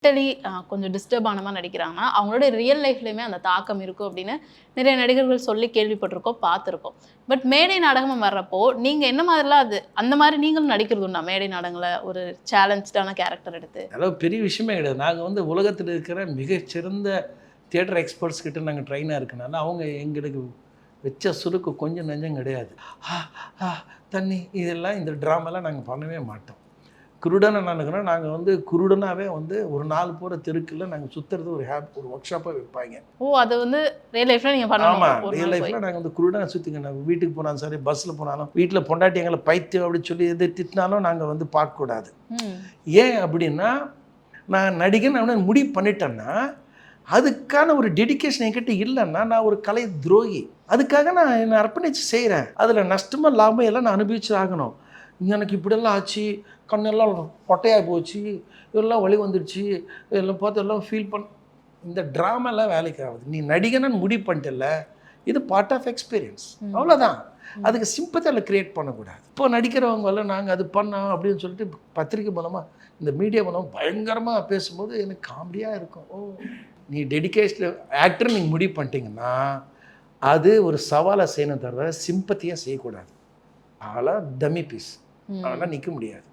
Mentally கொஞ்சம் disturb ஆன மாதிரி நடிக்கிறாங்கன்னா அவங்களோட ரியல் லைஃப்லையுமே அந்த தாக்கம் இருக்கும் அப்படின்னு நிறைய நடிகர்கள் சொல்லி கேள்விப்பட்டிருக்கோம், பார்த்துருக்கோம். பட் மேடை நாடகம் வர்றப்போ நீங்கள் என்ன மாதிரிலாம் அந்த மாதிரி நீங்களும் நடிக்கிறது உண்டா? மேடை நாடகங்களில் ஒரு சேலஞ்சான கேரக்டர் எடுத்து. அதாவது பெரிய விஷயமே கிடையாது. நாங்கள் வந்து உலகத்தில் இருக்கிற மிகச்சிறந்த தியேட்டர் எக்ஸ்பர்ட்ஸ் கிட்ட நாங்கள் ட்ரெயினாக இருக்கனால அவங்க எங்களுக்கு வச்ச சுருக்கு கொஞ்சம் நெஞ்சம் கிடையாது. தண்ணி இதெல்லாம் இந்த ட்ராமாலாம் நாங்கள் பண்ணவே மாட்டோம். குருடனை நினைக்கிறோம். நாங்கள் வந்து குருடனாகவே வந்து ஒரு நாள் போகிற தெருக்கில் நாங்கள் சுற்றுறது ஒரு ஒர்க் ஷாப்பாக வைப்பாங்க. ஓ, அது வந்து ரியல் லைஃப்பில் நீங்கள் பண்ணலாம். ஆமாம், ரியல் லைஃப்பில் நாங்கள் வந்து குருடனை சுற்றிங்க. நாங்கள் வீட்டுக்கு போனாலும் சரி, பஸ்ஸில் போனாலும், வீட்டில் பொண்டாட்டி எங்களை பைத்தியம் அப்படின்னு சொல்லி எது திட்டினாலும் நாங்கள் வந்து பார்க்கக்கூடாது. ஏன் அப்படின்னா, நான் நடிகன் அப்படின்னு முடிவு பண்ணிட்டேன்னா அதுக்கான ஒரு டெடிக்கேஷன் என்கிட்ட இல்லைன்னா நான் ஒரு கலை துரோகி. அதுக்காக நான் என்னை அர்ப்பணித்து செய்கிறேன். அதில் நஷ்டமாக லாபம் எல்லாம் நான் அனுபவிச்சு ஆகணும். எனக்கு இப்படியெல்லாம் ஆச்சு, கண்ணெல்லாம் பொட்டையாக போச்சு, இதெல்லாம் வலி வந்துடுச்சு, இதெல்லாம் பார்த்து எல்லாம் ஃபீல் இந்த ட்ராமாலாம் வேலைக்கு ஆகுது. நீ நடிகன்னு முடிவு பண்ணிட்டல, இது பார்ட் ஆஃப் எக்ஸ்பீரியன்ஸ், அவ்வளோதான். அதுக்கு சிம்பத்தி அதில் க்ரியேட் பண்ணக்கூடாது. இப்போ நடிக்கிறவங்கெல்லாம் நாங்கள் அது பண்ணோம் அப்படின்னு சொல்லிட்டு பத்திரிக்கை மூலமாக இந்த மீடியா மூலமாக பயங்கரமாக பேசும்போது எனக்கு காமெடியாக இருக்கும். ஓ, நீ டெடிக்கேஷன் ஆக்டர் நீங்கள் முடிவு பண்ணிட்டீங்கன்னா அது ஒரு சவாலை செய்யணும், தவிர சிம்பத்தியாக செய்யக்கூடாது. அதெல்லாம் டம்மி பீஸ், அதெல்லாம் நிற்க முடியாது.